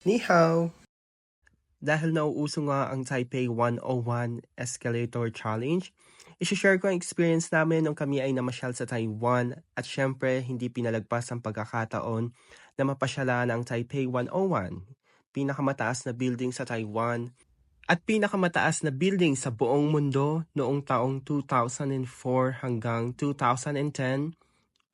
Ni hao! Dahil nauuso nga ang Taipei 101 Escalator Challenge, isi-share ko ang experience namin nung kami ay namasyal sa Taiwan at syempre hindi pinalagpas ang pagkakataon na mapasyalan ang Taipei 101, pinakamataas na building sa Taiwan at pinakamataas na building sa buong mundo noong taong 2004 hanggang 2010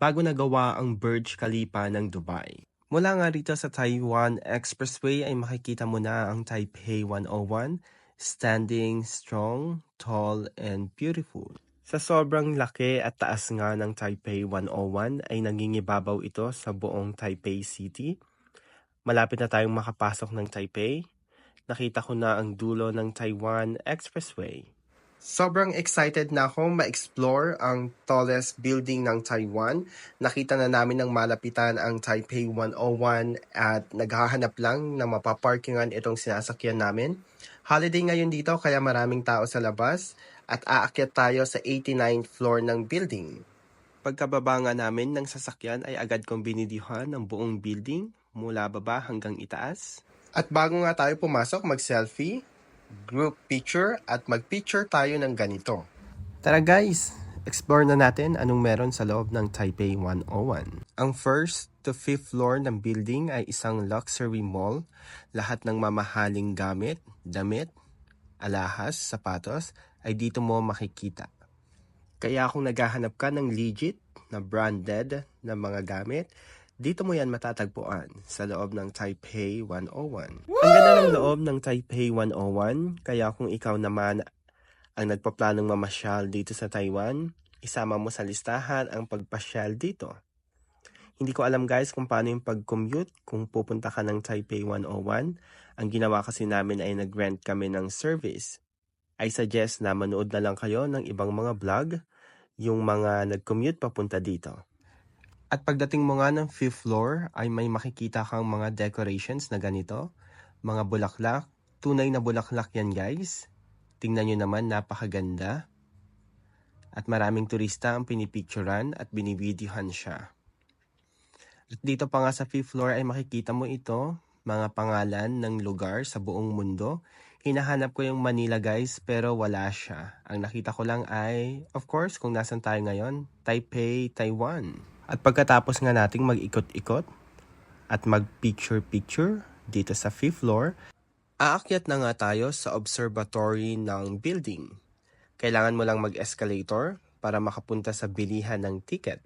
bago nagawa ang Burj Khalifa ng Dubai. Mula nga rito sa Taiwan Expressway ay makikita mo na ang Taipei 101, standing strong, tall, and beautiful. Sa sobrang laki at taas nga ng Taipei 101 ay nangingibabaw ito sa buong Taipei City. Malapit na tayong makapasok ng Taipei. Nakita ko na ang dulo ng Taiwan Expressway. Sobrang excited na akong ma-explore ang tallest building ng Taiwan. Nakita na namin ng malapitan ang Taipei 101 at naghahanap lang na mapaparkingan itong sinasakyan namin. Holiday ngayon dito kaya maraming tao sa labas at aakyat tayo sa 89th floor ng building. Pagkababa nga namin ng sasakyan ay agad kong binidyohan ng buong building mula baba hanggang itaas. At bago nga tayo pumasok mag-selfie, group picture at mag-picture tayo ng ganito. Tara guys, explore na natin anong meron sa loob ng Taipei 101. Ang first to fifth floor ng building ay isang luxury mall. Lahat ng mamahaling gamit, damit, alahas, sapatos ay dito mo makikita. Kaya kung naghahanap ka ng legit na branded na mga gamit, dito mo yan matatagpuan sa loob ng Taipei 101. Woo! Ang ganda ng loob ng Taipei 101, kaya kung ikaw naman ang nagpaplanong mamasyal dito sa Taiwan, isama mo sa listahan ang pagpasyal dito. Hindi ko alam guys kung paano yung pag-commute kung pupunta ka ng Taipei 101. Ang ginawa kasi namin ay nag-rent kami ng service. I suggest na manood na lang kayo ng ibang mga vlog, yung mga nag-commute papunta dito. At pagdating mo nga ng 5th floor ay may makikita kang mga decorations na ganito. Mga bulaklak. Tunay na bulaklak yan guys. Tingnan nyo naman, napakaganda. At maraming turista ang pinipicturan at binibidyohan siya. At dito pa nga sa 5th floor ay makikita mo ito. Mga pangalan ng lugar sa buong mundo. Hinahanap ko yung Manila guys pero wala siya. Ang nakita ko lang ay, of course, kung nasan tayo ngayon, Taipei, Taiwan. At pagkatapos nga nating mag-ikot-ikot at mag-picture-picture dito sa 5th floor, aakyat na nga tayo sa observatory ng building. Kailangan mo lang mag-escalator para makapunta sa bilihan ng ticket.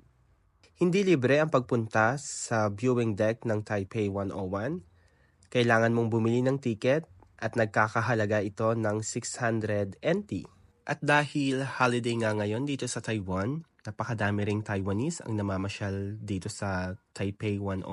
Hindi libre ang pagpunta sa viewing deck ng Taipei 101. Kailangan mong bumili ng ticket at nagkakahalaga ito ng 600 NT. At dahil holiday nga ngayon dito sa Taiwan, napakadami ring Taiwanese ang namamasyal dito sa Taipei 101.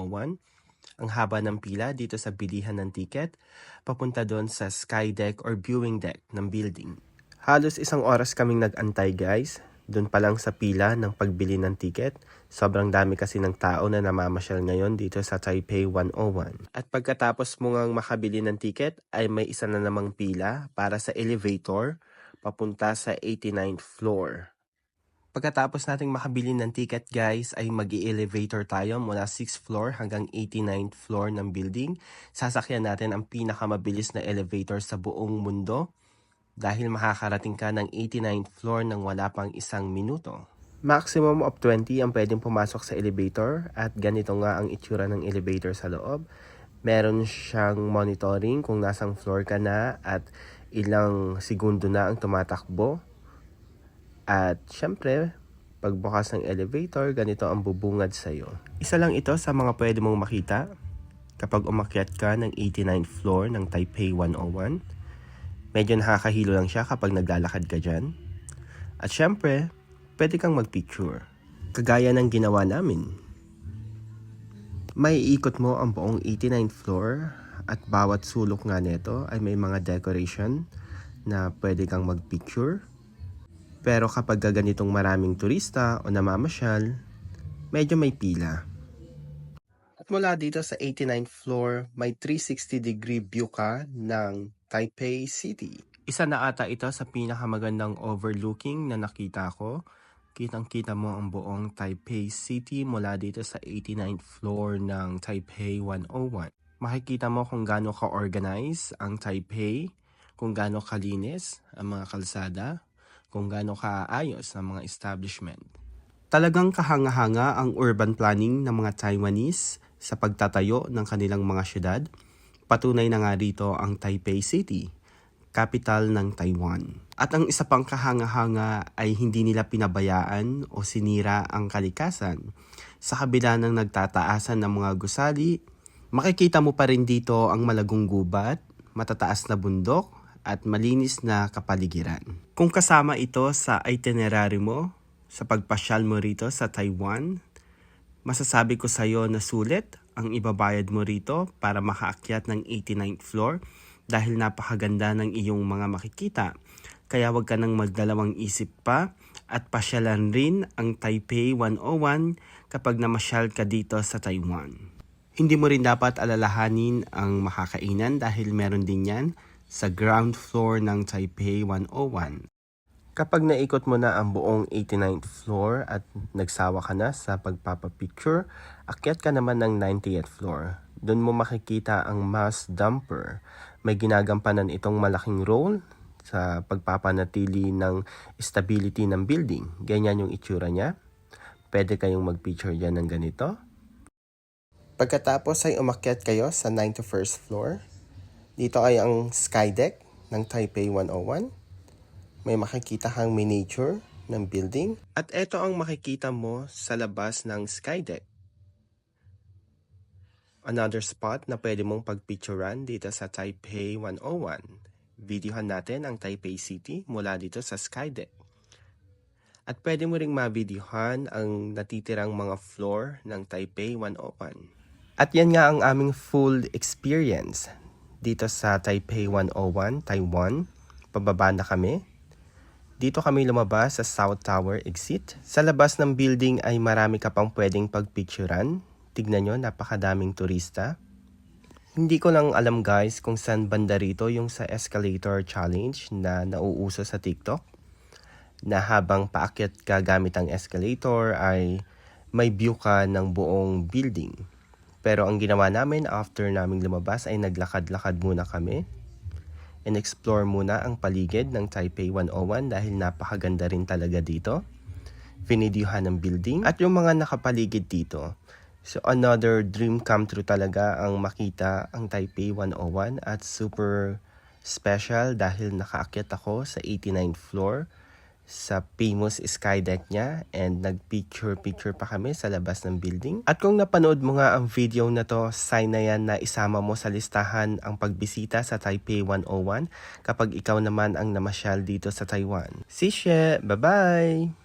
Ang haba ng pila dito sa bilihan ng ticket, papunta doon sa sky deck or viewing deck ng building. Halos 1 oras kaming nag-antay guys, doon pa lang sa pila ng pagbili ng ticket. Sobrang dami kasi ng tao na namamasyal ngayon dito sa Taipei 101. At pagkatapos mo ngang makabili ng ticket ay may isa na namang pila para sa elevator papunta sa 89th floor. Pagkatapos nating makabili ng ticket guys ay mag-i-elevator tayo mula 6th floor hanggang 89th floor ng building. Sasakyan natin ang pinakamabilis na elevator sa buong mundo dahil makakarating ka ng 89th floor nang wala pang 1 minuto. Maximum of 20 ang pwedeng pumasok sa elevator at ganito nga ang itsura ng elevator sa loob. Meron siyang monitoring kung nasang floor ka na at ilang segundo na ang tumatakbo. At syempre, pagbukas ng elevator, ganito ang bubungad sa'yo. Isa lang ito sa mga pwede mong makita kapag umakyat ka ng 89th floor ng Taipei 101. Medyo nakakahilo lang siya kapag naglalakad ka dyan. At syempre, pwede kang magpicture. Kagaya ng ginawa namin. May ikot mo ang buong 89th floor at bawat sulok nga nito ay may mga decoration na pwede kang magpicture. Pero kapag ganitong maraming turista o namamasyal, medyo may pila. At mula dito sa 89th floor, may 360-degree view ka ng Taipei City. Isa na ata ito sa pinakamagandang overlooking na nakita ko. Kitang-kita mo ang buong Taipei City mula dito sa 89th floor ng Taipei 101. Makikita mo kung gaano ka-organize ang Taipei, kung gaano kalinis ang mga kalsada, kung gaano kaayos ang mga establishment. Talagang kahanga-hanga ang urban planning ng mga Taiwanese sa pagtatayo ng kanilang mga syudad. Patunay na nga rito ang Taipei City, capital ng Taiwan. At ang isa pang kahanga-hanga ay hindi nila pinabayaan o sinira ang kalikasan. Sa kabila ng nagtataasan ng mga gusali, makikita mo pa rin dito ang malagong gubat, matataas na bundok, at malinis na kapaligiran. Kung kasama ito sa itinerary mo, sa pagpasyal mo rito sa Taiwan, masasabi ko sa iyo na sulit ang ibabayad mo rito para makaakyat ng 89th floor dahil napakaganda ng iyong mga makikita. Kaya wag ka nang magdalawang isip pa at pasyalan rin ang Taipei 101 kapag namasyal ka dito sa Taiwan. Hindi mo rin dapat alalahanin ang makakainan dahil meron din yan sa ground floor ng Taipei 101. Kapag naikot mo na ang buong 89th floor at nagsawa ka na sa pagpapapicture, akyat ka naman ng 90th floor. Doon mo makikita ang mass dumper. May ginagampanan itong malaking role sa pagpapanatili ng stability ng building. Ganyan yung itsura niya. Pwede kayong mag-picture dyan ng ganito. Pagkatapos ay umakyat kayo sa 91st floor. Dito ay ang skydeck ng Taipei 101. May makikita kang miniature ng building. At ito ang makikita mo sa labas ng skydeck. Another spot na pwede mong pagpicturean dito sa Taipei 101. Videohan natin ang Taipei City mula dito sa skydeck. At pwede mo ring mavideohan ang natitirang mga floor ng Taipei 101. At yan nga ang aming full experience dito sa Taipei 101, Taiwan. Pababa na kami. Dito kami lumabas sa South Tower exit. Sa labas ng building ay marami ka pang pwedeng pagpicturan. Tignan nyo, napakadaming turista. Hindi ko lang alam guys kung saan banda rito yung sa escalator challenge na nauuso sa TikTok. Na habang paakyat ka gamit ang escalator ay may view ka ng buong building. Pero ang ginawa namin after naming lumabas ay naglakad-lakad muna kami. And-explore muna ang paligid ng Taipei 101 dahil napakaganda rin talaga dito. Vinidyohan ng building at yung mga nakapaligid dito. So another dream come true talaga ang makita ang Taipei 101 at super special dahil nakaakyat ako sa 89th floor sa famous skydeck niya and nagpicture pa kami sa labas ng building. At kung napanood mo nga ang video na to, sign na yan na isama mo sa listahan ang pagbisita sa Taipei 101 kapag ikaw naman ang namasyal dito sa Taiwan. Bye-bye!